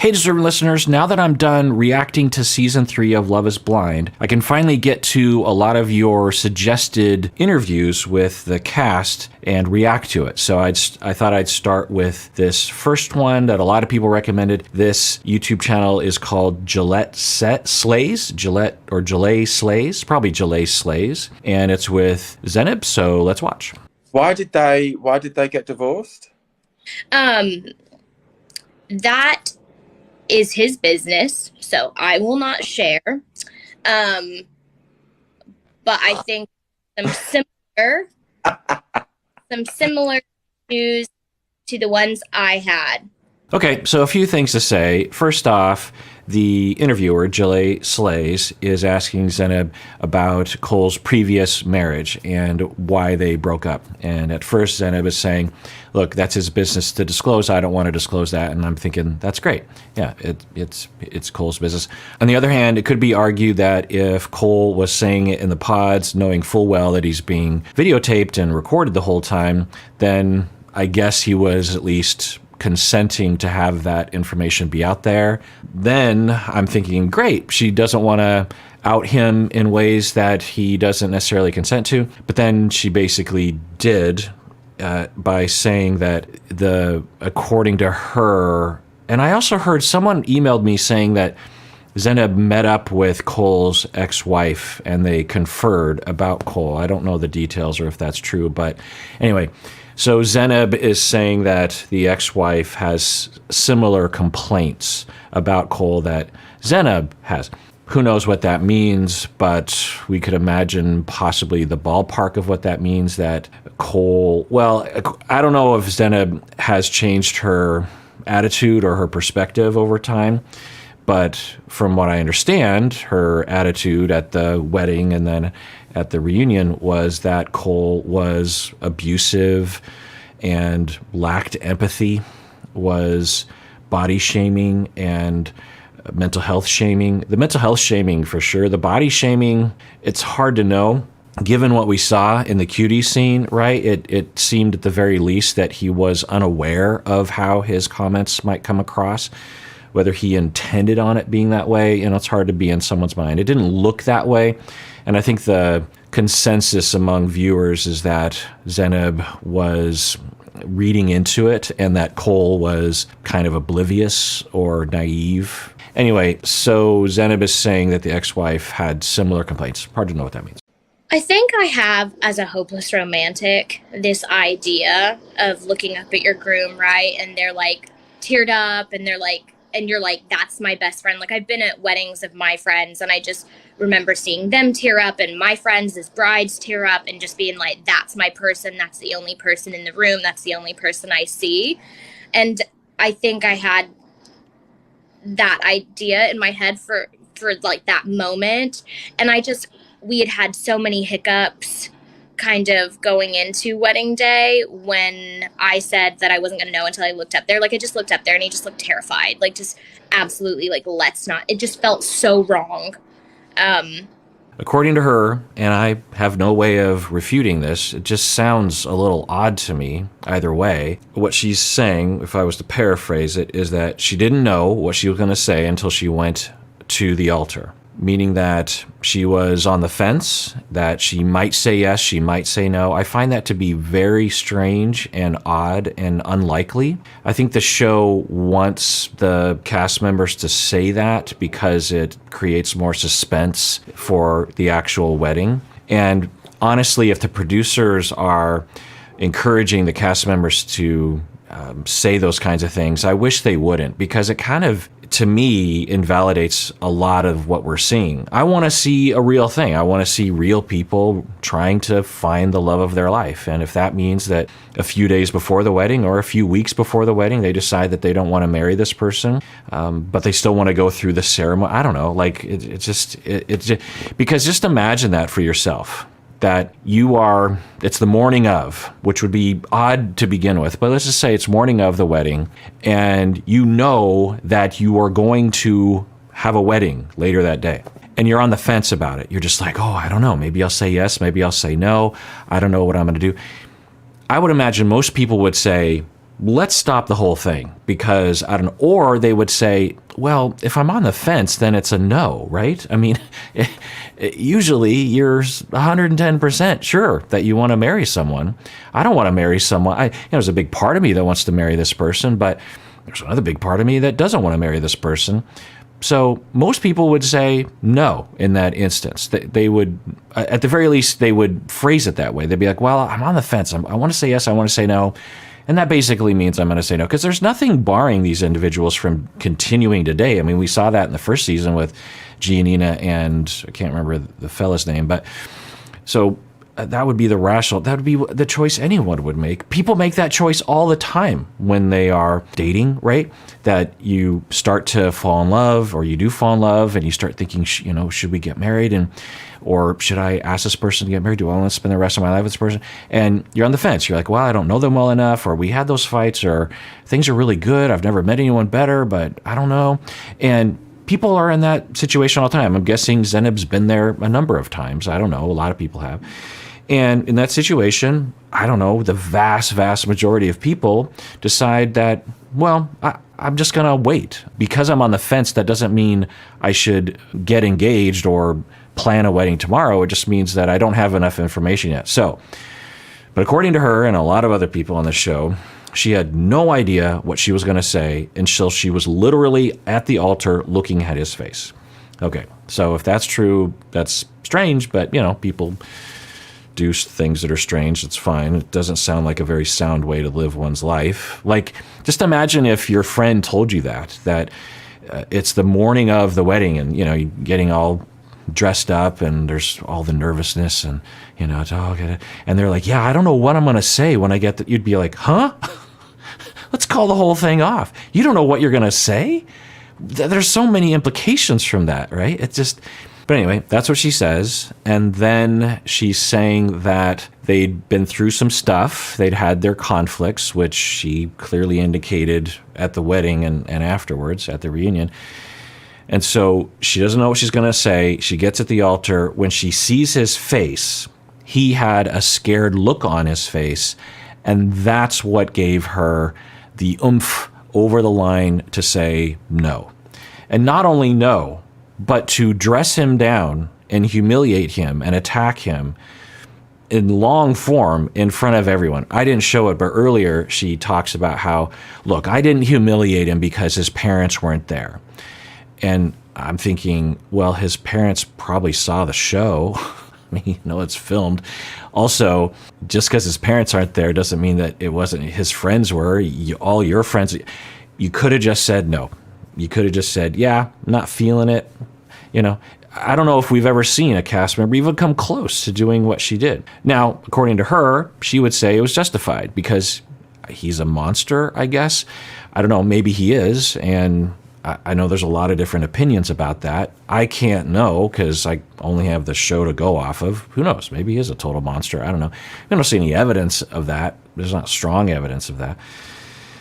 Hey, deserving listeners, now that I'm done reacting to season 3 of Love is Blind, I can finally get to a lot of your suggested interviews with the cast and react to it. So I thought I'd start with this first one that a lot of people recommended. This YouTube channel is called Gillette Slays, Gillette Slays, probably Gillette Slays, and it's with Zanab, so let's watch. Why did they get divorced? That is his business, so I will not share. But I think some similar issues to the ones I had. Okay, so a few things to say. First off, the interviewer, Gillette Slays, is asking Zanab about Cole's previous marriage and why they broke up. And at first, Zanab is saying, look, that's his business to disclose. I don't want to disclose that. And I'm thinking, that's great. Yeah, it's Cole's business. On the other hand, it could be argued that if Cole was saying it in the pods, knowing full well that he's being videotaped and recorded the whole time, then I guess he was at least consenting to have that information be out there. Then I'm thinking, great, she doesn't want to out him in ways that he doesn't necessarily consent to. But then she basically did by saying that according to her, and I also heard someone emailed me saying that Zanab met up with Cole's ex-wife and they conferred about Cole. I don't know the details or if that's true, but anyway. So Zanab is saying that the ex-wife has similar complaints about Cole that Zanab has. Who knows what that means, but we could imagine possibly the ballpark of what that means, that Cole, well, I don't know if Zanab has changed her attitude or her perspective over time, but from what I understand, her attitude at the wedding and then at the reunion was that Cole was abusive and lacked empathy, was body shaming and mental health shaming. The mental health shaming for sure. The body shaming, it's hard to know. Given what we saw in the cutie scene, right, it seemed at the very least that he was unaware of how his comments might come across. Whether he intended on it being that way, it's hard to be in someone's mind. It didn't look that way. And I think the consensus among viewers is that Zanab was reading into it and that Cole was kind of oblivious or naive. Anyway, so Zanab is saying that the ex-wife had similar complaints. Hard to know what that means. I think I have, as a hopeless romantic, this idea of looking up at your groom, right? And they're like teared up and they're like, and you're like, that's my best friend. Like, I've been at weddings of my friends and I just remember seeing them tear up and my friends as brides tear up and just being like, that's my person. That's the only person in the room. That's the only person I see. And I think I had that idea in my head for like that moment. And we had so many hiccups kind of going into wedding day when I said that I wasn't going to know until I looked up there. Like, I just looked up there and he just looked terrified. Like, just absolutely, like, let's not. It just felt so wrong. According to her, and I have no way of refuting this, it just sounds a little odd to me either way. What she's saying, if I was to paraphrase it, is that she didn't know what she was going to say until she went to the altar. Meaning that she was on the fence, that she might say yes, she might say no. I find that to be very strange and odd and unlikely. I think the show wants the cast members to say that because it creates more suspense for the actual wedding. And honestly, if the producers are encouraging the cast members to say those kinds of things, I wish they wouldn't, because it kind of, to me, invalidates a lot of what we're seeing. I want to see a real thing. I want to see real people trying to find the love of their life. And if that means that a few days before the wedding or a few weeks before the wedding, they decide that they don't want to marry this person, but they still want to go through the ceremony, I don't know, like because just imagine that for yourself. That it's the morning of, which would be odd to begin with, but let's just say it's morning of the wedding, and you know that you are going to have a wedding later that day, and you're on the fence about it. You're just like, oh, I don't know, maybe I'll say yes, maybe I'll say no, I don't know what I'm going to do. I would imagine most people would say, let's stop the whole thing because I don't know. Or they would say, well, if I'm on the fence, then it's a no, right? I mean, usually you're 110% sure that you want to marry someone. I don't want to marry someone. There's a big part of me that wants to marry this person, but there's another big part of me that doesn't want to marry this person. So most people would say no in that instance. They would, at the very least, they would phrase it that way. They'd be like, well, I'm on the fence. I want to say yes. I want to say no. And that basically means I'm going to say no, because there's nothing barring these individuals from continuing to date. I mean, we saw that in the first season with Giannina and I can't remember the fella's name, but so that would be the rational, that would be the choice anyone would make. People make that choice all the time when they are dating, right? That you start to fall in love, or you do fall in love, and you start thinking, should we get married? Or should I ask this person to get married? Do I want to spend the rest of my life with this person? And you're on the fence. You're like, well, I don't know them well enough, or we had those fights, or things are really good. I've never met anyone better, but I don't know. And people are in that situation all the time. I'm guessing Zanab's been there a number of times. I don't know. A lot of people have. And in that situation, I don't know, the vast, vast majority of people decide that, well, I'm just going to wait. Because I'm on the fence, that doesn't mean I should get engaged or plan a wedding tomorrow. It just means that I don't have enough information yet. So, but according to her and a lot of other people on the show, she had no idea what she was going to say until she was literally at the altar looking at his face. Okay, so if that's true, that's strange, but, people do things that are strange. It's fine. It doesn't sound like a very sound way to live one's life. Like, just imagine if your friend told you that it's the morning of the wedding and, you're getting all dressed up and there's all the nervousness and, it's all good. And they're like, yeah, I don't know what I'm going to say when I get that. You'd be like, huh? Let's call the whole thing off. You don't know what you're going to say? There's so many implications from that, right? But anyway, that's what she says. And then she's saying that they'd been through some stuff. They'd had their conflicts, which she clearly indicated at the wedding and afterwards at the reunion. And so she doesn't know what she's going to say. She gets at the altar. When she sees his face, he had a scared look on his face. And that's what gave her the oomph over the line to say no. And not only no, but to dress him down and humiliate him and attack him in long form in front of everyone. I didn't show it, but earlier she talks about how, look, I didn't humiliate him because his parents weren't there. And I'm thinking, well, his parents probably saw the show. I mean, it's filmed. Also, just because his parents aren't there doesn't mean that it wasn't his friends were. All your friends, you could have just said no. You could have just said, yeah, not feeling it. I don't know if we've ever seen a cast member even come close to doing what she did. Now, according to her, she would say it was justified because he's a monster, I guess. I don't know, maybe he is. And I know there's a lot of different opinions about that. I can't know because I only have the show to go off of. Who knows? Maybe he is a total monster. I don't know. I don't see any evidence of that. There's not strong evidence of that.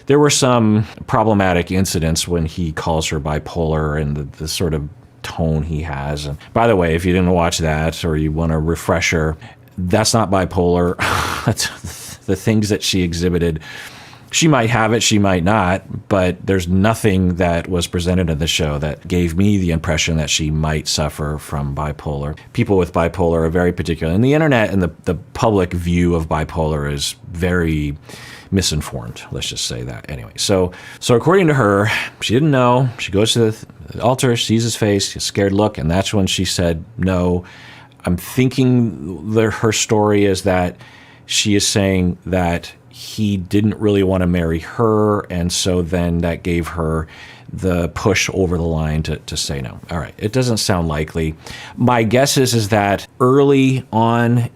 There were some problematic incidents when he calls her bipolar and the sort of tone he has. And by the way, if you didn't watch that or you want a refresher, that's not bipolar. That's the things that she exhibited. She might have it, she might not, but there's nothing that was presented in the show that gave me the impression that she might suffer from bipolar. People with bipolar are very particular. And the internet and the public view of bipolar is very misinformed. Let's just say that. Anyway, so according to her, she didn't know. She goes to the altar, sees his face, a scared look, and that's when she said no. I'm thinking her story is that she is saying that he didn't really want to marry her, and so then that gave her the push over the line to say no. All right, it doesn't sound likely. My guess is that early on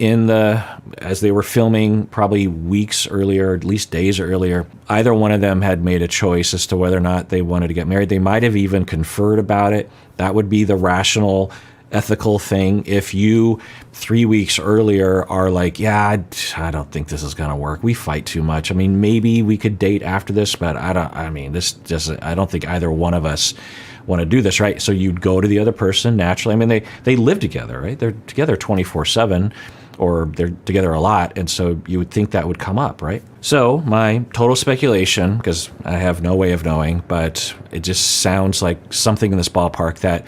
as they were filming, probably weeks earlier, at least days earlier, either one of them had made a choice as to whether or not they wanted to get married. They might have even conferred about it. That would be the rational, ethical thing. If you 3 weeks earlier are like, yeah, I don't think this is going to work. We fight too much. I mean, maybe we could date after this, but I don't think either one of us want to do this, right? So you'd go to the other person naturally. I mean, they live together, right? They're together 24/7. or they're together a lot, and so you would think that would come up, right? So my total speculation, because I have no way of knowing, but it just sounds like something in this ballpark that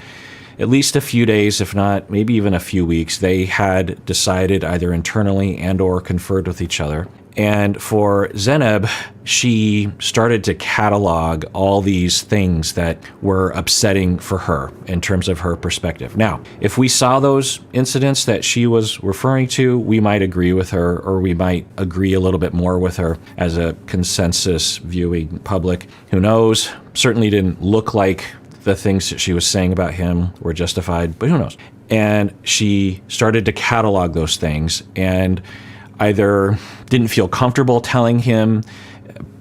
at least a few days, if not maybe even a few weeks, they had decided either internally and or conferred with each other. And for Zanab, she started to catalog all these things that were upsetting for her in terms of her perspective. Now, if we saw those incidents that she was referring to, we might agree with her, or we might agree a little bit more with her as a consensus viewing public. Who knows? Certainly didn't look like the things that she was saying about him were justified, but who knows? And she started to catalog those things and either didn't feel comfortable telling him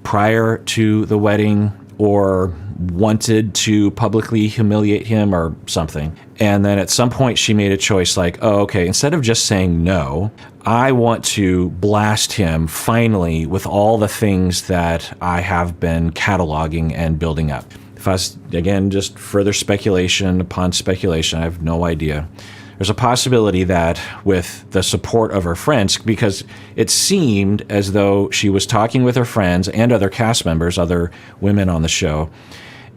prior to the wedding or wanted to publicly humiliate him or something. And then at some point she made a choice like, oh, okay, instead of just saying no, I want to blast him finally with all the things that I have been cataloging and building up. If I was, again, just further speculation upon speculation, I have no idea. There's a possibility that with the support of her friends, because it seemed as though she was talking with her friends and other cast members, other women on the show,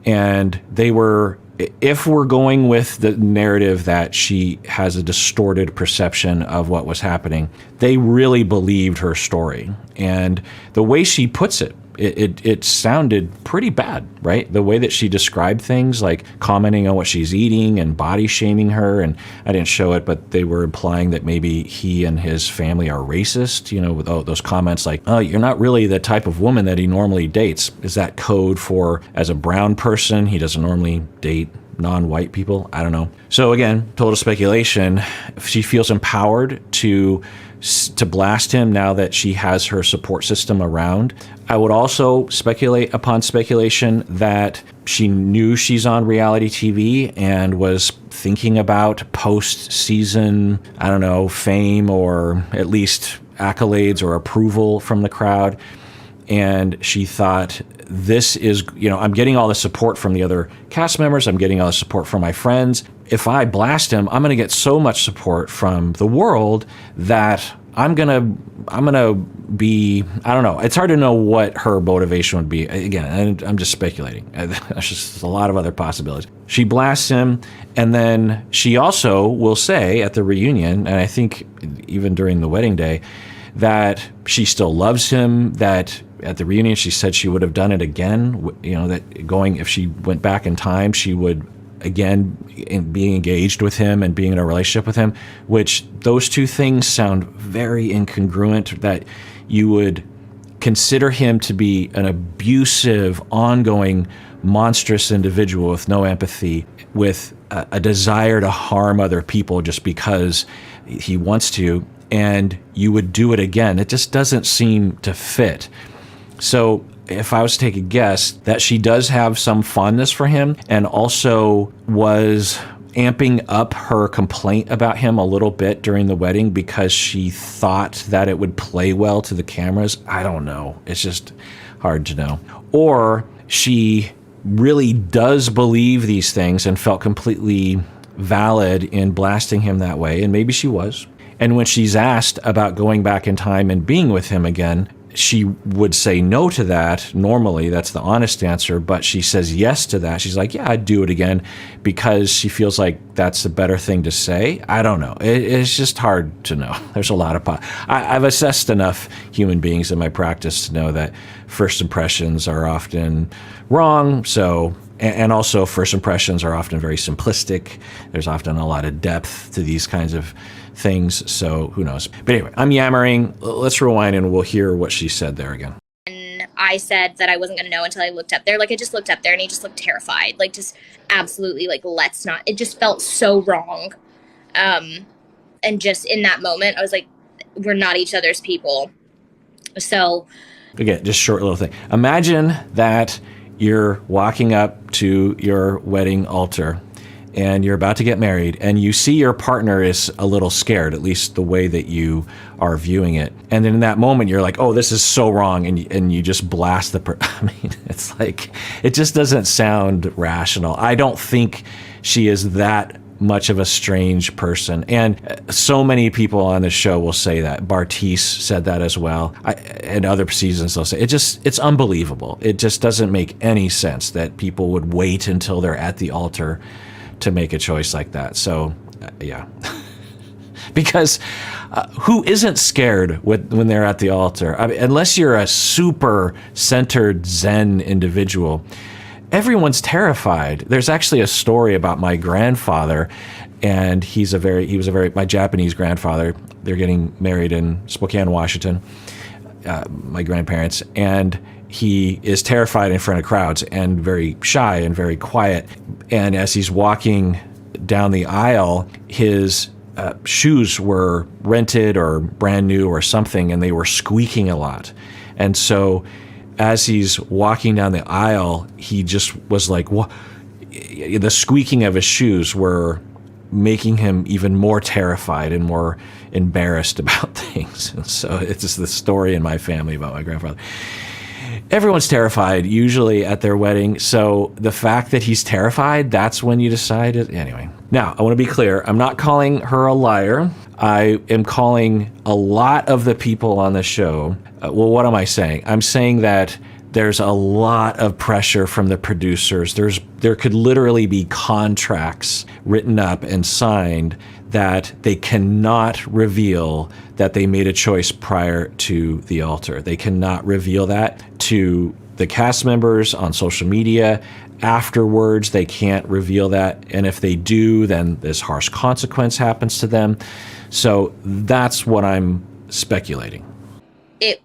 and they were, if we're going with the narrative that she has a distorted perception of what was happening, they really believed her story. And the way she puts it, it sounded pretty bad, right? The way that she described things, like commenting on what she's eating and body shaming her. And I didn't show it, but they were implying that maybe he and his family are racist, you know, with those comments like, oh, you're not really the type of woman that he normally dates. Is that code for, as a brown person, he doesn't normally date non-white people? I don't know. So again, total speculation. She feels empowered to blast him now that she has her support system around. I would also speculate upon speculation that she knew she's on reality TV and was thinking about post-season, I don't know, fame or at least accolades or approval from the crowd. And she thought, this is, you know, I'm getting all the support from the other cast members. I'm getting all the support from my friends. If I blast him, I'm going to get so much support from the world that I'm gonna be, I don't know. It's hard to know what her motivation would be. Again, I'm just speculating. There's just a lot of other possibilities. She blasts him, and then she also will say at the reunion, and I think even during the wedding day, that she still loves him, that at the reunion she said she would have done it again, you know, that if she went back in time, she would again being engaged with him and being in a relationship with him, which those two things sound very incongruent, that you would consider him to be an abusive, ongoing, monstrous individual with no empathy, with a desire to harm other people just because he wants to, and you would do it again. It just doesn't seem to fit. So if I was to take a guess, that she does have some fondness for him and also was amping up her complaint about him a little bit during the wedding because she thought that it would play well to the cameras. I don't know. It's just hard to know. Or she really does believe these things and felt completely valid in blasting him that way, and maybe she was. And when she's asked about going back in time and being with him again, she would say no to that. Normally, that's the honest answer, but she says yes to that. She's like, yeah, I'd do it again, because she feels like that's a better thing to say. I don't know. It's just hard to know. There's a lot of I've assessed enough human beings in my practice to know that first impressions are often wrong. So, and also first impressions are often very simplistic. There's often a lot of depth to these kinds of things, so who knows. But anyway, I'm yammering. Let's rewind and we'll hear what she said there again. And I said that I wasn't going to know until I looked up there. Like, I just looked up there and he just looked terrified. Like, just absolutely, like, let's not. It just felt so wrong. And just in that moment, I was like, we're not each other's people. So. Again, just short little thing. Imagine that you're walking up to your wedding altar and you're about to get married, and you see your partner is a little scared, at least the way that you are viewing it. And then in that moment, you're like, oh, this is so wrong, and you just blast I mean, it's like, it just doesn't sound rational. I don't think she is that much of a strange person. And so many people on the show will say that. Bartice said that as well. And other seasons they'll say it's unbelievable. It just doesn't make any sense that people would wait until they're at the altar to make a choice like that. So, yeah. Because who isn't scared when they're at the altar? I mean, unless you're a super centered Zen individual, everyone's terrified. There's actually a story about my grandfather, and he was a very my Japanese grandfather. They're getting married in Spokane, Washington, my grandparents, and he is terrified in front of crowds and very shy and very quiet. And as he's walking down the aisle, his shoes were rented or brand new or something, and they were squeaking a lot. And so as he's walking down the aisle, he just was like, what? The squeaking of his shoes were making him even more terrified and more embarrassed about things. And so it's just the story in my family about my grandfather. Everyone's terrified usually at their wedding. So the fact that he's terrified, that's when you decide it. Anyway, now I want to be clear. I'm not calling her a liar. I am calling a lot of the people on the show. Well, what am I saying? I'm saying that there's a lot of pressure from the producers. There could literally be contracts written up and signed that they cannot reveal that they made a choice prior to the altar. They cannot reveal that to the cast members on social media. Afterwards, they can't reveal that. And if they do, then this harsh consequence happens to them. So that's what I'm speculating. It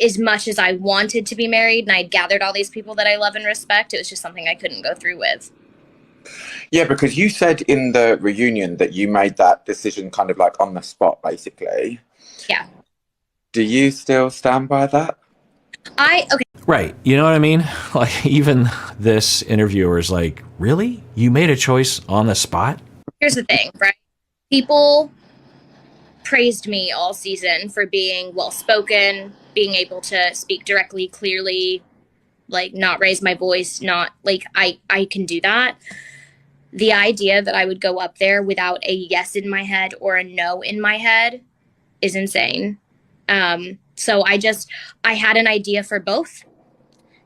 as much as I wanted to be married and I'd gathered all these people that I love and respect, it was just something I couldn't go through with. Yeah, because you said in the reunion that you made that decision kind of like on the spot, basically. Yeah. Do you still stand by that? Okay. Right. You know what I mean? Like, even this interviewer is like, really? You made a choice on the spot? Here's the thing, right? People praised me all season for being well-spoken, being able to speak directly, clearly, like not raise my voice, not like I can do that. The idea that I would go up there without a yes in my head or a no in my head is insane. So I had an idea for both.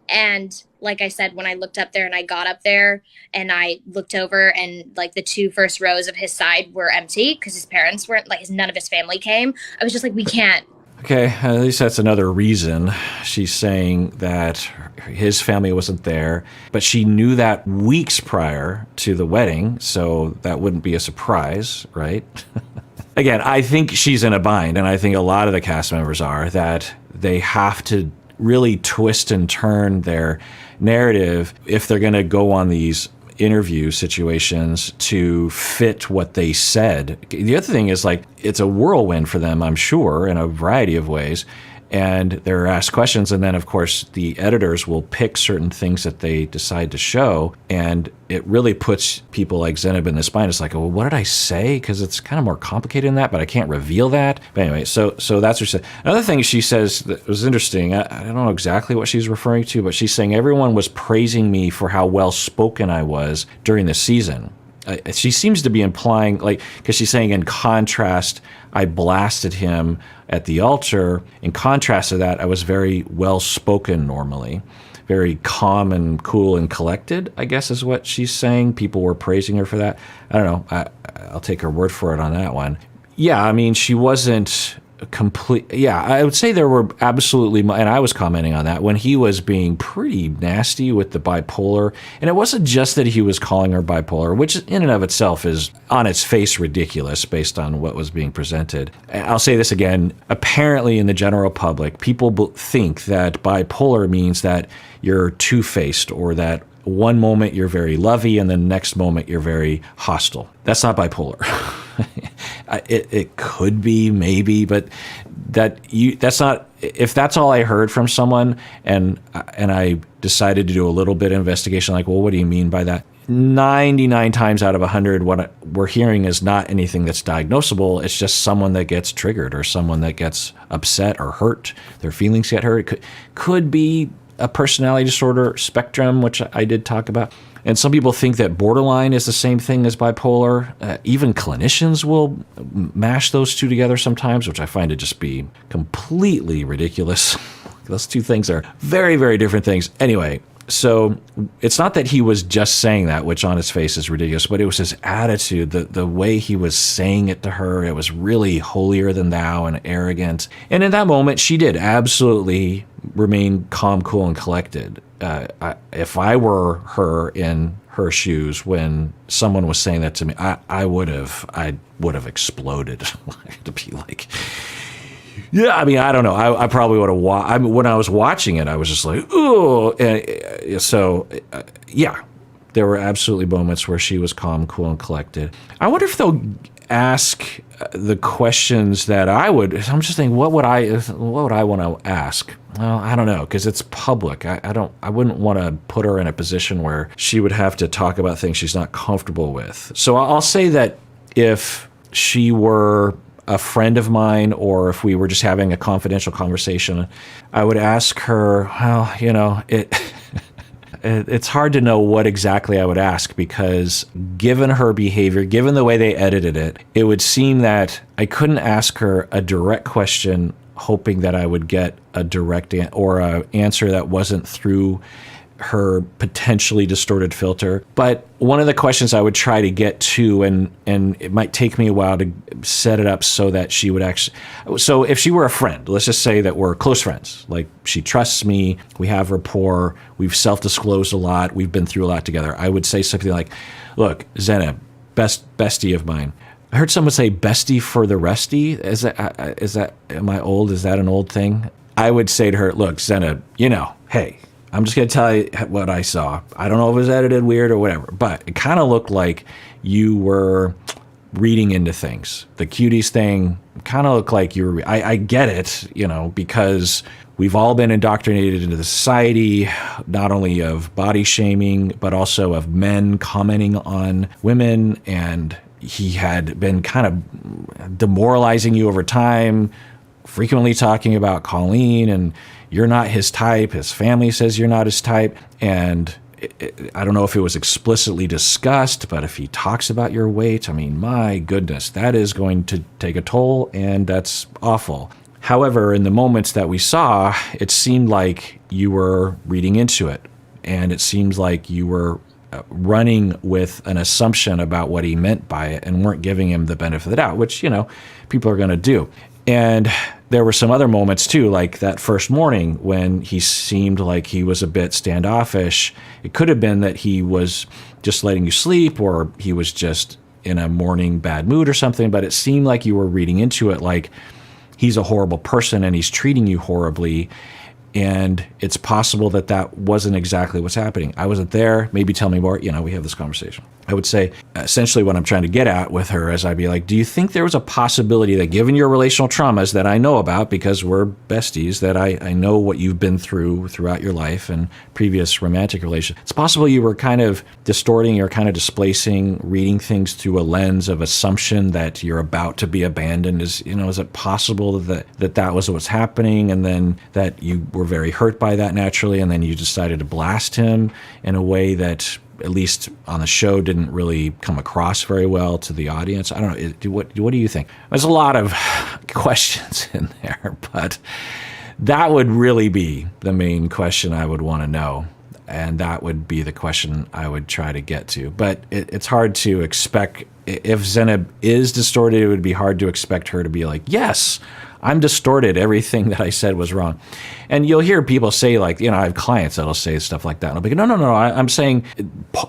And like I said, when I looked up there and I got up there and I looked over and like the two first rows of his side were empty because his parents weren't, like none of his family came. I was just like, we can't. Okay, at least that's another reason. She's saying that his family wasn't there, but she knew that weeks prior to the wedding, so that wouldn't be a surprise, right? Again, I think she's in a bind, and I think a lot of the cast members are, that they have to really twist and turn their narrative if they're going to go on these interview situations to fit what they said. The other thing is, like, it's a whirlwind for them, I'm sure, in a variety of ways. And they're asked questions, and then, of course, the editors will pick certain things that they decide to show, and it really puts people like Zanab in this bind. It's like, well, what did I say? Because it's kind of more complicated than that, but I can't reveal that. But anyway, so that's what she said. Another thing she says that was interesting, I don't know exactly what she's referring to, but she's saying everyone was praising me for how well-spoken I was during the season. She seems to be implying, like, because she's saying in contrast, I blasted him at the altar. In contrast to that, I was very well-spoken normally, very calm and cool and collected, I guess is what she's saying. People were praising her for that. I don't know. I'll take her word for it on that one. Yeah, I mean, she wasn't complete. Yeah, I would say there were absolutely, and I was commenting on that, when he was being pretty nasty with the bipolar. And it wasn't just that he was calling her bipolar, which in and of itself is on its face ridiculous based on what was being presented. I'll say this again. Apparently in the general public, people think that bipolar means that you're two-faced, or that one moment you're very lovey and the next moment you're very hostile. That's not bipolar. It could be, maybe, but that's not. If that's all I heard from someone, and I decided to do a little bit of investigation, like, well, what do you mean by that? 99 times out of 100, what we're hearing is not anything that's diagnosable. It's just someone that gets triggered, or someone that gets upset or hurt. Their feelings get hurt. It could be a personality disorder spectrum, which I did talk about. And some people think that borderline is the same thing as bipolar. Even clinicians will mash those two together sometimes, which I find to just be completely ridiculous. Those two things are very, very different things. Anyway, so it's not that he was just saying that, which on his face is ridiculous, but it was his attitude, the way he was saying it to her. It was really holier than thou and arrogant. And in that moment, she did absolutely remain calm, cool, and collected. If I were her in her shoes when someone was saying that to me, I would have exploded. To be like, yeah, I mean, I don't know. I probably would have. When I was watching it, I was just like, ooh. And so, yeah, there were absolutely moments where she was calm, cool, and collected. I wonder if they'll ask the questions that I would. I'm just thinking, what would I want to ask? Well, I don't know, because it's public. I wouldn't want to put her in a position where she would have to talk about things she's not comfortable with. So I'll say that if she were a friend of mine, or if we were just having a confidential conversation, I would ask her, well, it's hard to know what exactly I would ask, because given her behavior, given the way they edited it, it would seem that I couldn't ask her a direct question hoping that I would get a direct or an answer that wasn't through her potentially distorted filter. But one of the questions I would try to get to, and it might take me a while to set it up so that she would actually, so if she were a friend, let's just say that we're close friends, like she trusts me, we have rapport, we've self-disclosed a lot, we've been through a lot together, I would say something like, look, Zanab, bestie of mine. I heard someone say bestie for the restie. Is that, am I old? Is that an old thing? I would say to her, look, Zanab, hey, I'm just going to tell you what I saw. I don't know if it was edited weird or whatever, but it kind of looked like you were reading into things. The cuties thing kind of looked like you were, I get it, because we've all been indoctrinated into the society, not only of body shaming, but also of men commenting on women. And he had been kind of demoralizing you over time, frequently talking about Colleen, and you're not his type. His family says you're not his type. And I don't know if it was explicitly discussed, but if he talks about your weight, I mean, my goodness, that is going to take a toll, and that's awful. However, in the moments that we saw, it seemed like you were reading into it, and it seems like you were running with an assumption about what he meant by it and weren't giving him the benefit of the doubt, which, people are going to do. And there were some other moments too, like that first morning when he seemed like he was a bit standoffish. It could have been that he was just letting you sleep, or he was just in a morning bad mood or something, but it seemed like you were reading into it like he's a horrible person and he's treating you horribly. And it's possible that that wasn't exactly what's happening. I wasn't there. Maybe tell me more. We have this conversation. I would say essentially what I'm trying to get at with her is I'd be like, do you think there was a possibility that given your relational traumas that I know about because we're besties, that I know what you've been through throughout your life and previous romantic relations, it's possible you were kind of distorting or kind of displacing, reading things through a lens of assumption that you're about to be abandoned? Is it possible that was what's happening, and then that you were very hurt by that naturally, and then you decided to blast him in a way that, at least on the show, didn't really come across very well to the audience? I don't know. What do you think? There's a lot of questions in there, but that would really be the main question I would want to know. And that would be the question I would try to get to. But it's hard to expect. If Zanab is distorted, it would be hard to expect her to be like, yes, I'm distorted. Everything that I said was wrong. And you'll hear people say, like, I have clients that'll say stuff like that. And I'll be like, no. I'm saying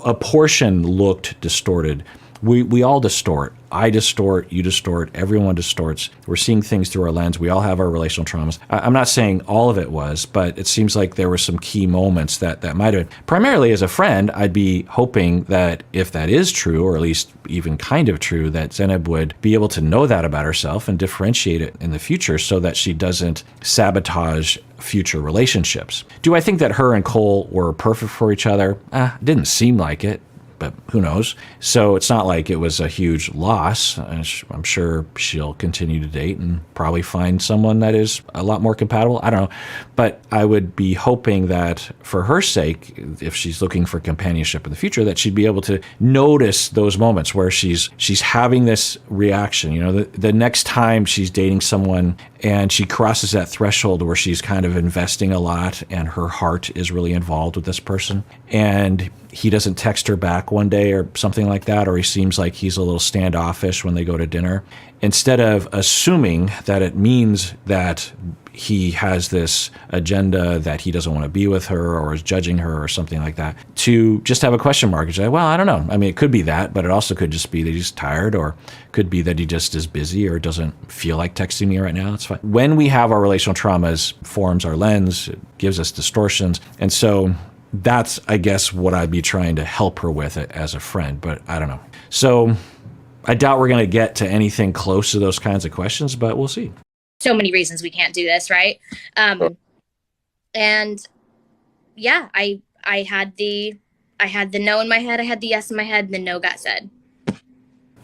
a portion looked distorted. We all distort. I distort, you distort, everyone distorts. We're seeing things through our lens. We all have our relational traumas. I'm not saying all of it was, but it seems like there were some key moments that might have been. Primarily as a friend, I'd be hoping that if that is true, or at least even kind of true, that Zanab would be able to know that about herself and differentiate it in the future so that she doesn't sabotage future relationships. Do I think that her and Cole were perfect for each other? Didn't seem like it. but who knows? So it's not like it was a huge loss. I'm sure she'll continue to date and probably find someone that is a lot more compatible. I don't know. But I would be hoping that for her sake, if she's looking for companionship in the future, that she'd be able to notice those moments where she's having this reaction. You know, the next time she's dating someone and she crosses that threshold where she's kind of investing a lot and her heart is really involved with this person, and he doesn't text her back one day or something like that, or he seems like he's a little standoffish when they go to dinner, instead of assuming that it means that he has this agenda that he doesn't want to be with her or is judging her or something like that, to just have a question mark and say, well, I don't know. I mean, it could be that, but it also could just be that he's tired, or could be that he just is busy or doesn't feel like texting me right now. It's fine. When we have our relational traumas, forms our lens, it gives us distortions. And so that's, I guess, what I'd be trying to help her with it as a friend, but I don't know. So I doubt we're going to get to anything close to those kinds of questions, but we'll see. So many reasons we can't do this, right? And yeah, I had the no in my head, I had the yes in my head, and the no got said.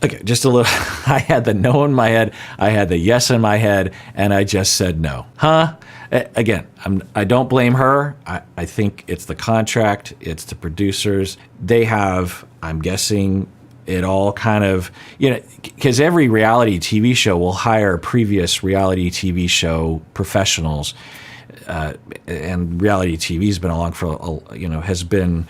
Okay, just a little. I had the no in my head, I had the yes in my head, and I just said no. Again, I don't blame her. I think it's the contract, it's the producers. They have, I'm guessing, it all kind of, you know, because every reality TV show will hire previous reality TV show professionals, and reality TV has been along for, has been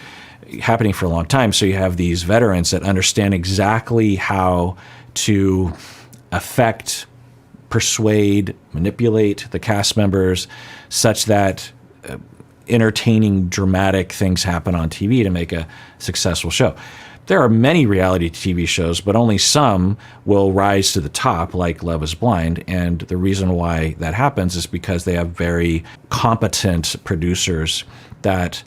happening for a long time. So you have these veterans that understand exactly how to affect, persuade, manipulate the cast members such that entertaining, dramatic things happen on TV to make a successful show. There are many reality TV shows, but only some will rise to the top, like Love is Blind. And the reason why that happens is because they have very competent producers that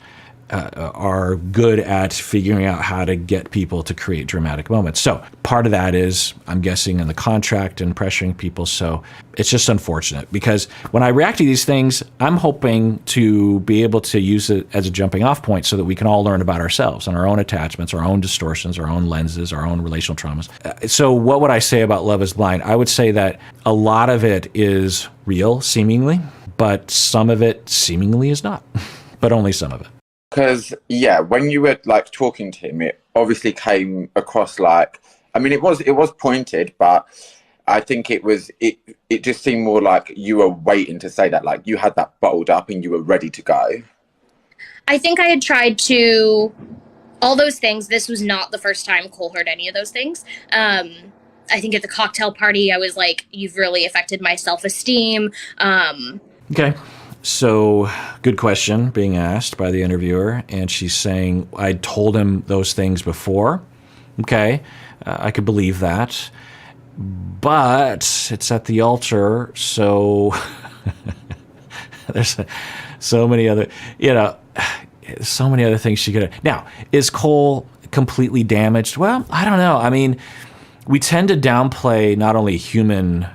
are good at figuring out how to get people to create dramatic moments. So part of that is, I'm guessing, in the contract and pressuring people. So it's just unfortunate, because when I react to these things, I'm hoping to be able to use it as a jumping off point so that we can all learn about ourselves and our own attachments, our own distortions, our own lenses, our own relational traumas. So what would I say about Love is Blind? I would say that a lot of it is real, seemingly, but some of it seemingly is not, but only some of it. Because, yeah, when you were, like, talking to him, it obviously came across like, I mean, it was pointed, but I think it just seemed more like you were waiting to say that, like you had that bottled up and you were ready to go. I think I had tried to, all those things. This was not the first time Cole heard any of those things. I think at the cocktail party, I was like, you've really affected my self-esteem. Okay. So, good question being asked by the interviewer, and she's saying, I told him those things before. Okay, I could believe that, but it's at the altar, so there's so many other, so many other things she could have. Now, is Cole completely damaged? Well, I don't know. I mean, we tend to downplay not only human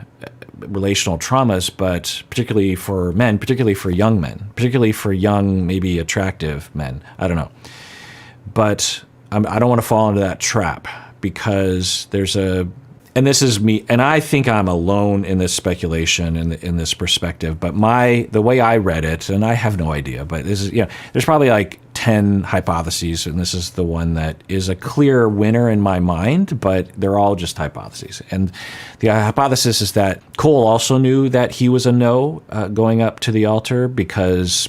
relational traumas, but particularly for men, particularly for young men, particularly for young, maybe attractive men. I don't know. But I don't want to fall into that trap, because and this is me, and I think I'm alone in this speculation and in this perspective, but the way I read it, and I have no idea, but this is, there's probably like 10 hypotheses, and this is the one that is a clear winner in my mind, but they're all just hypotheses. And the hypothesis is that Cole also knew that he was a no going up to the altar, because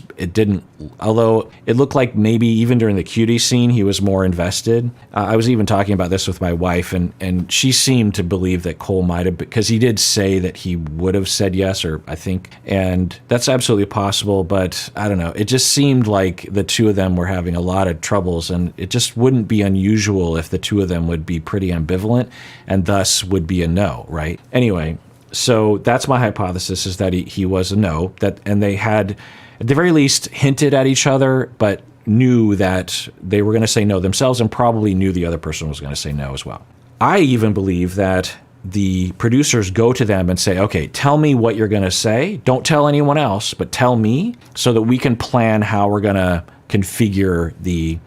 although it looked like maybe even during the cutie scene, he was more invested. I was even talking about this with my wife, and she seemed to believe that Cole might have, because he did say that he would have said yes, or I think, and that's absolutely possible, but I don't know. It just seemed like the two of them were having a lot of troubles, and it just wouldn't be unusual if the two of them would be pretty ambivalent and thus would be a no, right? Anyway, so that's my hypothesis, is that he was a no, and they had at the very least hinted at each other, but knew that they were going to say no themselves, and probably knew the other person was going to say no as well. I even believe that the producers go to them and say, okay, tell me what you're going to say. Don't tell anyone else, but tell me, so that we can plan how we're going to configure the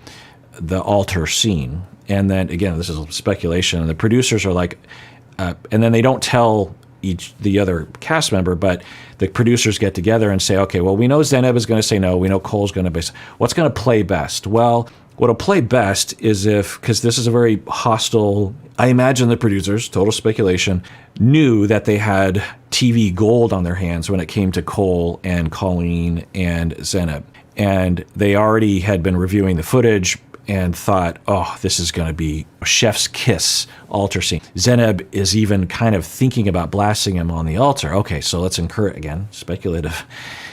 altar scene. And then again, this is speculation. And the producers are like, and then they don't tell the other cast member, but the producers get together and say, okay, well, we know Zanab is going to say no. We know Cole's going to be. What's going to play best? Well, what'll play best is because this is a very hostile. I imagine the producers, total speculation, knew that they had TV gold on their hands when it came to Cole and Colleen and Zanab. And they already had been reviewing the footage and thought, oh, this is going to be a chef's kiss altar scene. Zanab is even kind of thinking about blasting him on the altar. Okay, so let's encourage, again, speculative.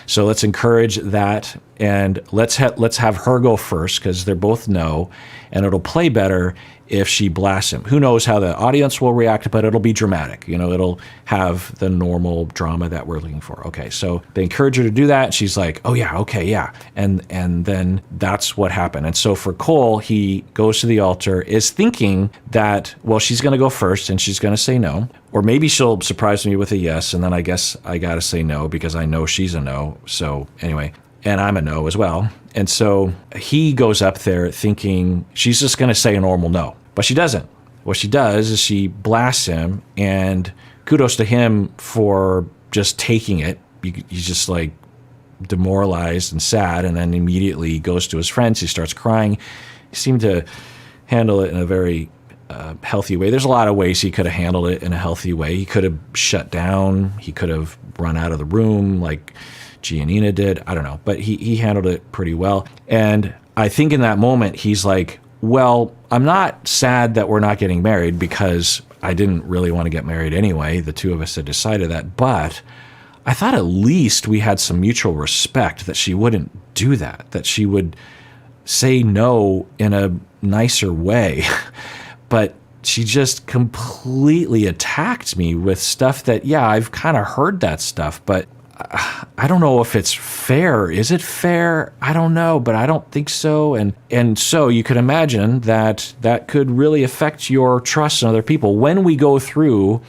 So let's encourage that, and let's have her go first because they're both no, and it'll play better if she blasts him. Who knows how the audience will react, but it'll be dramatic. It'll have the normal drama that we're looking for. Okay, so they encourage her to do that. She's like, oh yeah, okay, yeah. And then that's what happened. And so for Cole, he goes to the altar, is thinking that, well, she's going to go first and she's going to say no. Or maybe she'll surprise me with a yes, and then I guess I got to say no because I know she's a no. So anyway, and I'm a no as well. And so he goes up there thinking she's just going to say a normal no, but she doesn't. What she does is she blasts him, and kudos to him for just taking it. He's just like demoralized and sad, and then immediately goes to his friends. He starts crying. He seemed to handle it in a very healthy way. There's a lot of ways he could have handled it in a healthy way. He could have shut down. He could have run out of the room like Giannina did. I don't know. But he handled it pretty well. And I think in that moment, he's like, well, I'm not sad that we're not getting married because I didn't really want to get married anyway. The two of us had decided that. But I thought at least we had some mutual respect that she wouldn't do that she would say no in a nicer way. But she just completely attacked me with stuff that, yeah, I've kind of heard that stuff, but I don't know if it's fair. Is it fair? I don't know, but I don't think so. And so you could imagine that could really affect your trust in other people. When we go through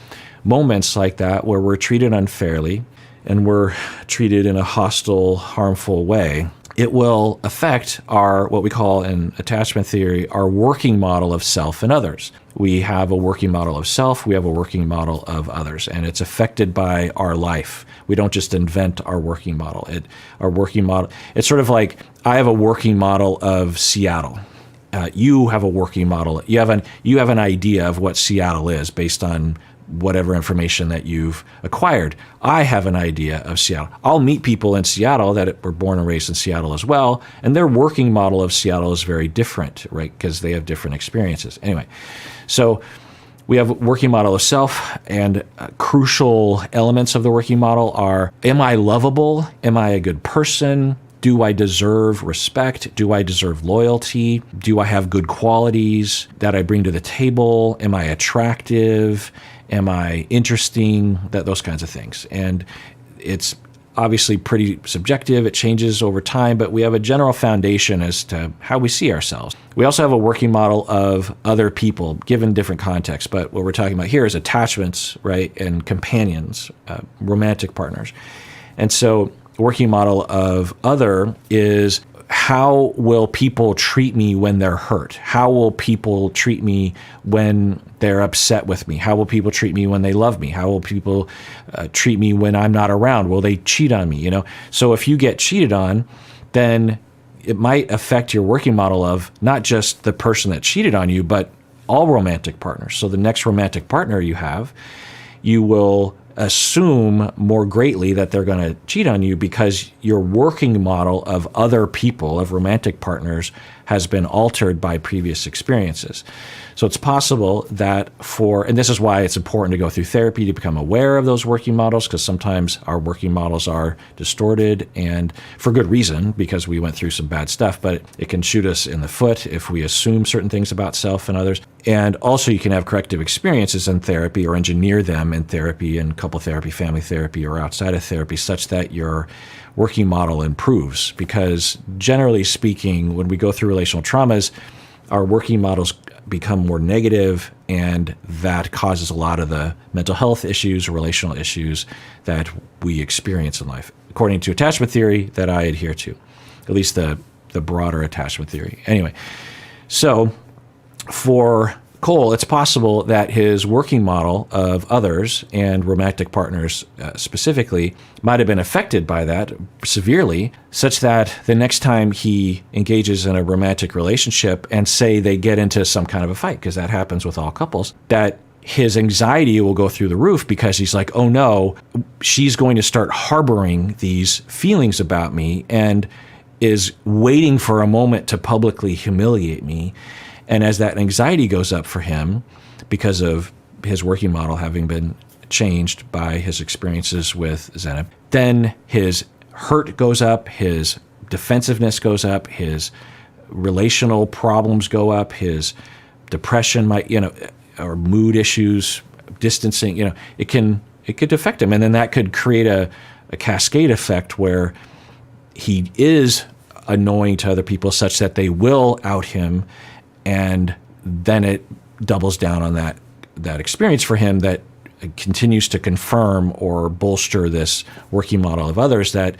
moments like that where we're treated unfairly and we're treated in a hostile, harmful way, it will affect our, what we call in attachment theory, our working model of self and others. We have a working model of self, we have a working model of others, and it's affected by our life. We don't just invent our working model. Our working model, it's sort of like I have a working model of Seattle. You have a working model. You have an idea of what Seattle is based on whatever information that you've acquired. I have an idea of Seattle. I'll meet people in Seattle that were born and raised in Seattle as well, and their working model of Seattle is very different, right? Because they have different experiences. Anyway, so we have a working model of self, and crucial elements of the working model are, am I lovable? Am I a good person? Do I deserve respect? Do I deserve loyalty? Do I have good qualities that I bring to the table? Am I attractive? Am I interesting? Those kinds of things. And it's obviously pretty subjective. It changes over time, but we have a general foundation as to how we see ourselves. We also have a working model of other people, given different contexts. But what we're talking about here is attachments, right? And companions, romantic partners. And so working model of other is, how will people treat me when they're hurt? How will people treat me when they're upset with me? How will people treat me when they love me? How will people treat me when I'm not around? Will they cheat on me? So if you get cheated on, then it might affect your working model of not just the person that cheated on you, but all romantic partners. So the next romantic partner you have, you will assume more greatly that they're going to cheat on you because your working model of other people, of romantic partners, has been altered by previous experiences. So it's possible that and this is why it's important to go through therapy to become aware of those working models, because sometimes our working models are distorted, and for good reason, because we went through some bad stuff, but it can shoot us in the foot if we assume certain things about self and others. And also you can have corrective experiences in therapy or engineer them in therapy and couple therapy, family therapy, or outside of therapy, such that your working model improves. Because generally speaking, when we go through relational traumas, our working models become more negative, and that causes a lot of the mental health issues or relational issues that we experience in life, according to attachment theory that I adhere to, at least the broader attachment theory. Anyway, so for Cole, it's possible that his working model of others and romantic partners specifically might have been affected by that severely, such that the next time he engages in a romantic relationship and say they get into some kind of a fight, because that happens with all couples, that his anxiety will go through the roof because he's like, oh no, she's going to start harboring these feelings about me and is waiting for a moment to publicly humiliate me. And as that anxiety goes up for him, because of his working model having been changed by his experiences with Zanab, then his hurt goes up, his defensiveness goes up, his relational problems go up, his depression might, or mood issues, distancing, it could affect him. And then that could create a cascade effect where he is annoying to other people such that they will out him. And then it doubles down on that experience for him that continues to confirm or bolster this working model of others that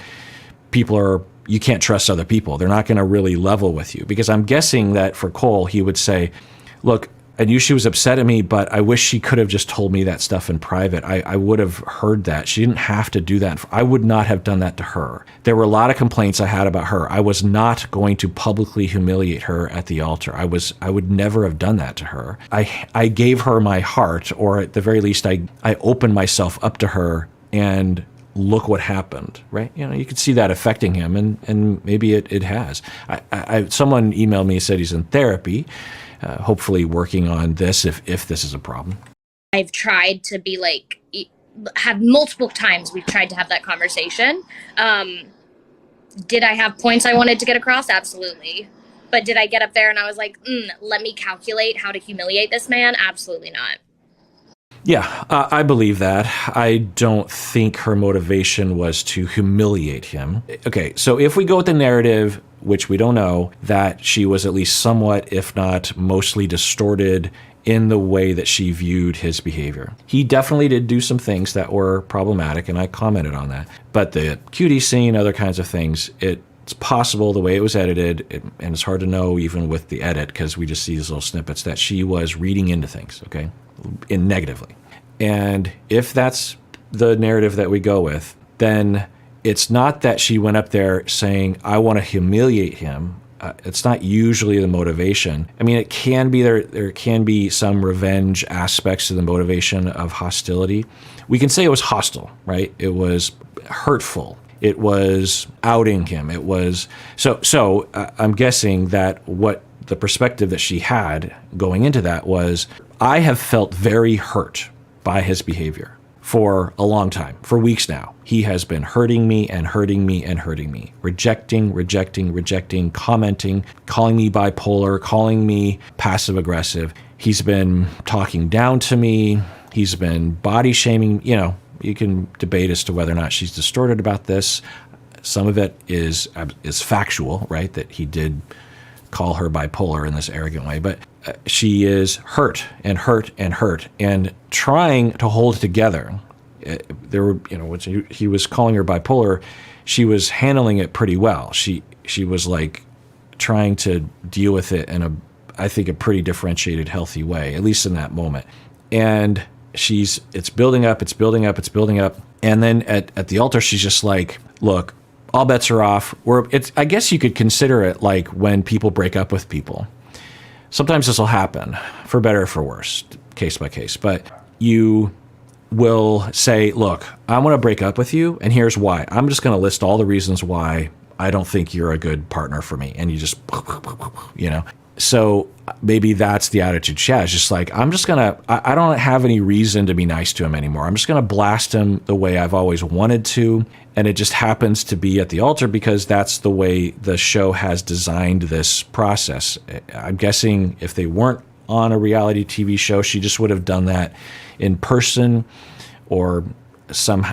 you can't trust other people. They're not going to really level with you. Because I'm guessing that for Cole, he would say, look, I knew she was upset at me, but I wish she could have just told me that stuff in private. I would have heard that. She didn't have to do that. I would not have done that to her. There were a lot of complaints I had about her. I was not going to publicly humiliate her at the altar. I would never have done that to her. I gave her my heart, or at the very least, I opened myself up to her, and look what happened, right? You could see that affecting him, and maybe it has. Someone emailed me and said he's in therapy, hopefully working on this if this is a problem. I've tried to be like, have multiple times we've tried to have that conversation. Did I have points I wanted to get across? Absolutely. But did I get up there and I was like, let me calculate how to humiliate this man? Absolutely not. Yeah, I believe that. I don't think her motivation was to humiliate him. Okay, so if we go with the narrative, which we don't know, that she was at least somewhat, if not mostly distorted in the way that she viewed his behavior. He definitely did do some things that were problematic, and I commented on that. But the cutie scene, other kinds of things, it's possible the way it was edited, and it's hard to know even with the edit because we just see these little snippets, that she was reading into things, okay, negatively. And if that's the narrative that we go with, then it's not that she went up there saying, I want to humiliate him. It's not usually the motivation. I mean, it can be there can be some revenge aspects to the motivation of hostility. We can say it was hostile, right? It was hurtful. It was outing him. It was so I'm guessing that what the perspective that she had going into that was, I have felt very hurt by his behavior for a long time, for weeks now. He has been hurting me and hurting me and hurting me, rejecting, commenting, calling me bipolar, calling me passive aggressive. He's been talking down to me. He's been body shaming. You can debate as to whether or not she's distorted about this. Some of it is factual, right? That he did call her bipolar in this arrogant way, but she is hurt and trying to hold it together. When he was calling her bipolar, she was handling it pretty well. She was like trying to deal with it in I think a pretty differentiated, healthy way, at least in that moment. And it's building up. And then at the altar, she's just like, look, all bets are off. I guess you could consider it like when people break up with people. Sometimes this will happen, for better or for worse, case by case. But you will say, look, I want to break up with you, and here's why. I'm just going to list all the reasons why I don't think you're a good partner for me. And you just, So maybe that's the attitude she has. Just like, I don't have any reason to be nice to him anymore. I'm just going to blast him the way I've always wanted to. And it just happens to be at the altar because that's the way the show has designed this process. I'm guessing if they weren't on a reality TV show, she just would have done that in person or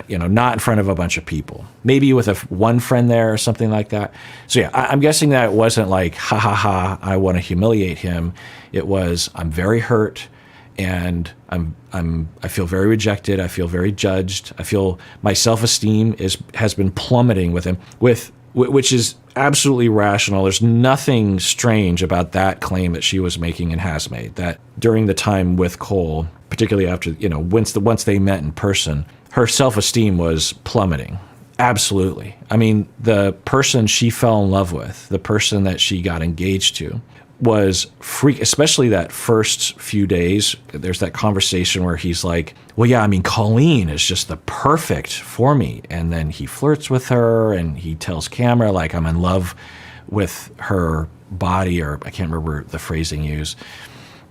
not in front of a bunch of people. Maybe with one friend there or something like that. So yeah, I'm guessing that it wasn't like, ha ha ha, I want to humiliate him. It was, I'm very hurt and I feel very rejected. I feel very judged. I feel my self-esteem has been plummeting with him, with which is absolutely rational. There's nothing strange about that claim that she was making and has made, that during the time with Cole, particularly after, once they met in person, her self-esteem was plummeting. Absolutely. I mean, the person she fell in love with, the person that she got engaged to, was freak, especially that first few days. There's that conversation where he's like, well, yeah, I mean, Colleen is just the perfect for me. And then he flirts with her and he tells camera, like, I'm in love with her body, or I can't remember the phrasing used.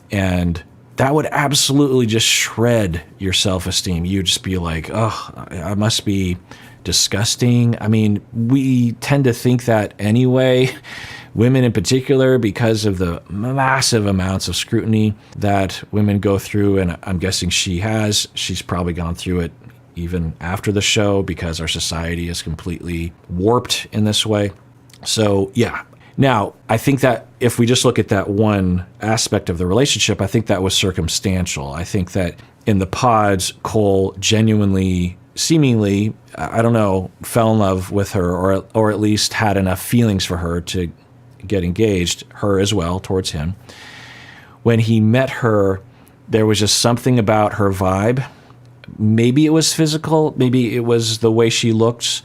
And that would absolutely just shred your self-esteem. You'd just be like, oh, I must be disgusting. I mean, we tend to think that anyway, women in particular, because of the massive amounts of scrutiny that women go through. And I'm guessing she's probably gone through it even after the show, because our society is completely warped in this way. So yeah. Now, I think that if we just look at that one aspect of the relationship, I think that was circumstantial. I think that in the pods, Cole genuinely, seemingly, I don't know, fell in love with her, or at least had enough feelings for her to get engaged, her as well, towards him. When he met her, there was just something about her vibe. Maybe it was physical, maybe it was the way she looked.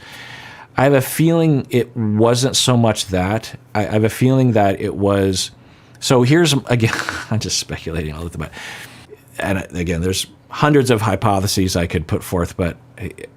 I have a feeling it wasn't so much that. I have a feeling that it was. So here's, again, I'm just speculating all the time. And again, there's hundreds of hypotheses I could put forth, but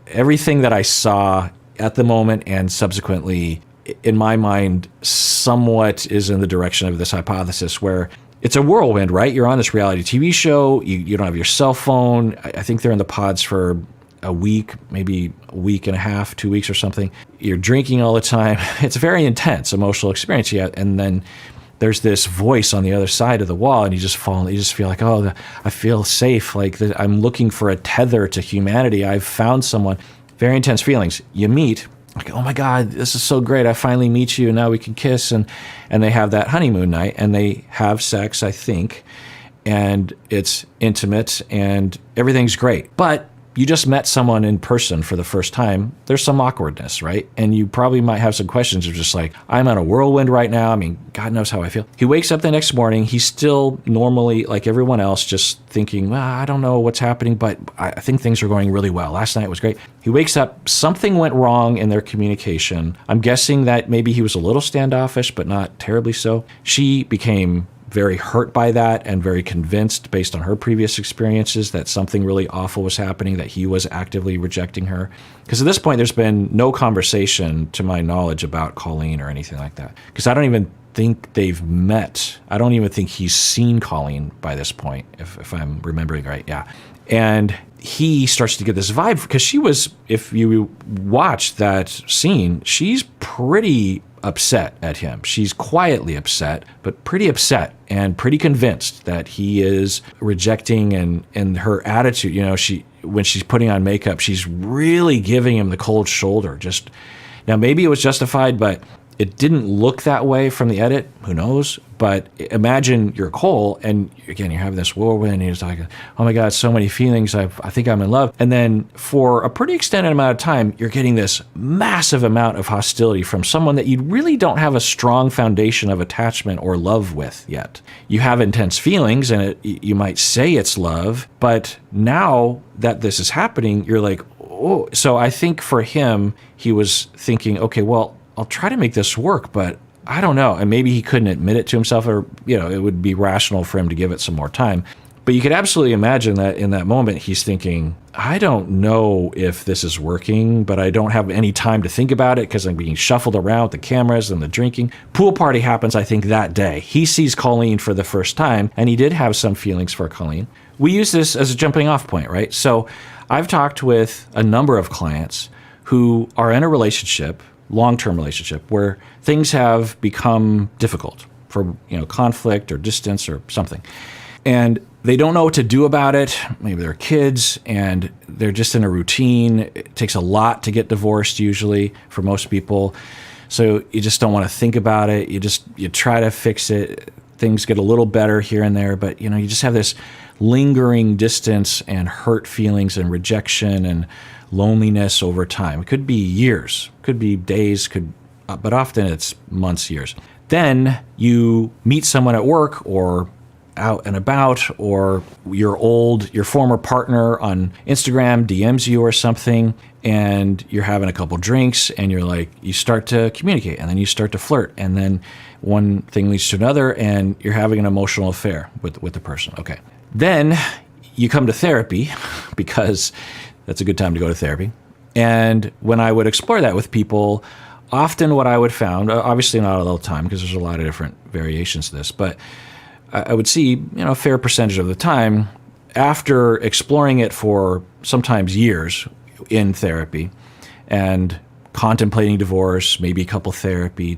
everything that I saw at the moment and subsequently, in my mind, somewhat is in the direction of this hypothesis, where it's a whirlwind, right? You're on this reality TV show. You don't have your cell phone. I think they're in the pods for a week, maybe a week and a half, 2 weeks or something. You're drinking all the time. It's a very intense emotional experience. Yeah, and then there's this voice on the other side of the wall, and you just feel like, oh, I feel safe. Like I'm looking for a tether to humanity. I've found someone. Very intense feelings. You meet, like, oh my God, this is so great. I finally meet you, and now we can kiss. And they have that honeymoon night, and they have sex, I think, and it's intimate, and everything's great. But you just met someone in person for the first time. There's some awkwardness, right? And you probably might have some questions of just like, I'm on a whirlwind right now. I mean, God knows how I feel. He wakes up the next morning. He's still normally, like everyone else, just thinking, well, I don't know what's happening, but I think things are going really well. Last night was great. He wakes up, something went wrong in their communication. I'm guessing that maybe he was a little standoffish, but not terribly so. She became very hurt by that and very convinced, based on her previous experiences, that something really awful was happening, that he was actively rejecting her. Because at this point, there's been no conversation, to my knowledge, about Colleen or anything like that. Because I don't even think they've met. I don't even think he's seen Colleen by this point, if I'm remembering right. Yeah. And he starts to get this vibe, because she was, if you watch that scene, she's pretty upset at him. She's quietly upset, but pretty upset and pretty convinced that he is rejecting, and her attitude, when she's putting on makeup, she's really giving him the cold shoulder. Just now, maybe it was justified, but it didn't look that way from the edit. Who knows? But imagine you're Cole, and again, you're having this whirlwind, and he's like, oh my God, so many feelings. I think I'm in love. And then for a pretty extended amount of time, you're getting this massive amount of hostility from someone that you really don't have a strong foundation of attachment or love with yet. You have intense feelings, and you might say it's love, but now that this is happening, you're like, oh. So I think for him, he was thinking, okay, well, I'll try to make this work, but I don't know. And maybe he couldn't admit it to himself, or, it would be rational for him to give it some more time. But you could absolutely imagine that in that moment, he's thinking, I don't know if this is working, but I don't have any time to think about it because I'm being shuffled around with the cameras and the drinking. Pool party happens, I think, that day. He sees Colleen for the first time, and he did have some feelings for Colleen. We use this as a jumping off point, right? So I've talked with a number of clients who are in a relationship, long-term relationship, where things have become difficult for conflict or distance or something, and they don't know what to do about it. Maybe they're kids and they're just in a routine. It takes a lot to get divorced usually for most people, so you just don't want to think about it. You try to fix it. Things get a little better here and there, but you just have this lingering distance and hurt feelings and rejection and loneliness over time. It could be years, could be days, could but often it's months, years. Then you meet someone at work or out and about, or your former partner on Instagram DMs you or something, and you're having a couple drinks, and you start to communicate, and then you start to flirt, and then one thing leads to another, and you're having an emotional affair with the person. Okay. Then you come to therapy, because that's a good time to go to therapy. And when I would explore that with people, often what I would found, obviously not all the time, because there's a lot of different variations to this, but I would see, a fair percentage of the time, after exploring it for sometimes years in therapy and contemplating divorce, maybe a couple therapy,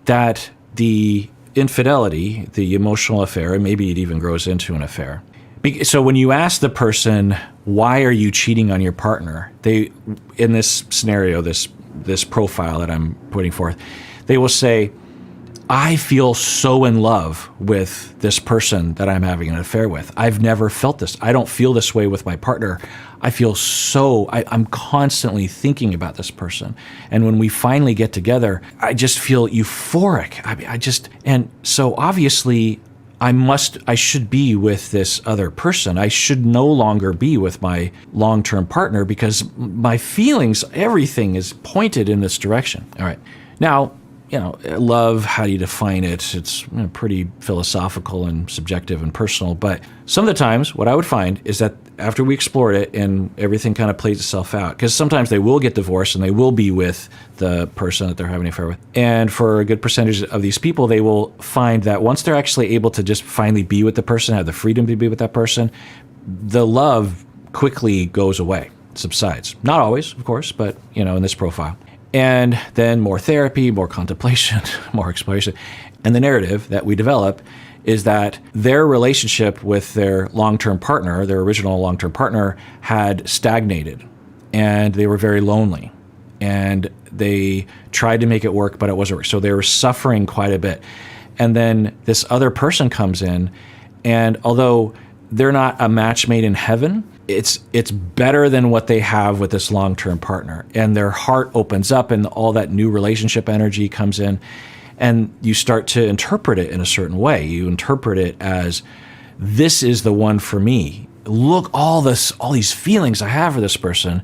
that the infidelity, the emotional affair, and maybe it even grows into an affair. So when you ask the person, why are you cheating on your partner? In this scenario, this profile that I'm putting forth, they will say, I feel so in love with this person that I'm having an affair with. I've never felt this. I don't feel this way with my partner. I feel I'm constantly thinking about this person. And when we finally get together, I just feel euphoric. And so obviously I should be with this other person. I should no longer be with my long-term partner because my feelings, everything is pointed in this direction. All right. Now, love, how do you define it? It's pretty philosophical and subjective and personal. But some of the times, what I would find is that after we explored it and everything kind of plays itself out, because sometimes they will get divorced and they will be with the person that they're having an affair with. And for a good percentage of these people, they will find that once they're actually able to just finally be with the person, have the freedom to be with that person, the love quickly goes away, subsides. Not always, of course, but, in this profile. And then more therapy, more contemplation, more exploration. And the narrative that we develop is that their relationship with their long-term partner, their original long-term partner, had stagnated. And they were very lonely. And they tried to make it work, but it wasn't working. So they were suffering quite a bit. And then this other person comes in, and although they're not a match made in heaven, it's better than what they have with this long-term partner. And their heart opens up and all that new relationship energy comes in, and you start to interpret it in a certain way. You interpret it as, this is the one for me. Look, all these feelings I have for this person.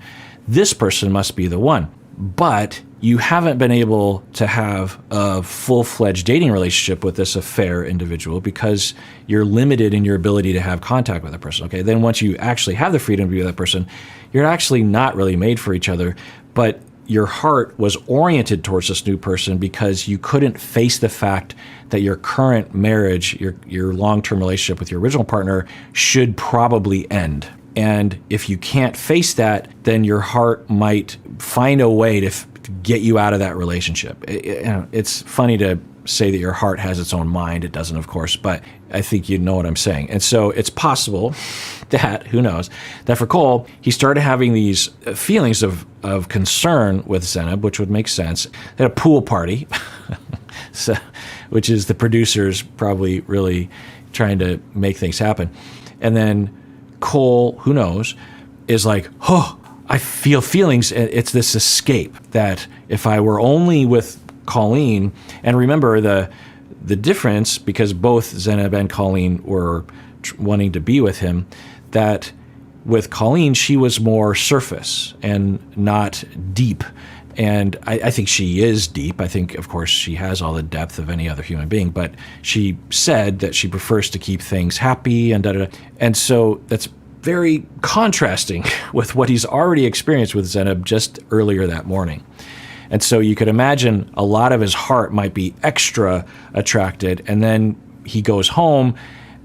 This person must be the one. But you haven't been able to have a full-fledged dating relationship with this affair individual because you're limited in your ability to have contact with that person. Okay, then once you actually have the freedom to be with that person, you're actually not really made for each other, but your heart was oriented towards this new person because you couldn't face the fact that your current marriage, your long-term relationship with your original partner should probably end. And if you can't face that, then your heart might find a way to get you out of that relationship. It's funny to say that your heart has its own mind. It doesn't, of course, but I think you know what I'm saying. And so it's possible that, who knows, that for Cole, he started having these feelings of concern with Zanab, which would make sense, at a pool party, so, which is the producers probably really trying to make things happen. And then Cole, who knows, is like, I feel feelings. It's this escape that if I were only with Colleen, and remember the difference, because both Zanab and Colleen were wanting to be with him, that with Colleen, she was more surface and not deep. And I think she is deep. I think, of course, she has all the depth of any other human being, but she said that she prefers to keep things happy and da-da-da. And so that's very contrasting with what he's already experienced with Zanab just earlier that morning. And so you could imagine a lot of his heart might be extra attracted, and then he goes home,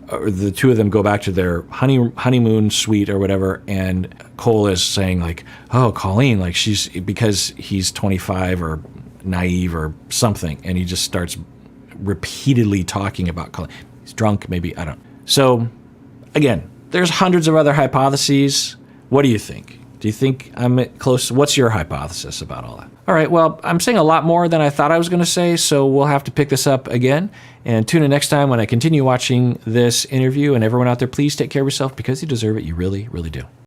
or the two of them go back to their honeymoon suite or whatever, and Cole is saying like, oh, Colleen, like because he's 25 or naive or something, and he just starts repeatedly talking about Colleen. He's drunk, maybe, I don't know. So again, there's hundreds of other hypotheses. What do you think? Do you think I'm close? What's your hypothesis about all that? All right, well, I'm saying a lot more than I thought I was going to say, so we'll have to pick this up again. And tune in next time when I continue watching this interview. And everyone out there, please take care of yourself because you deserve it. You really, really do.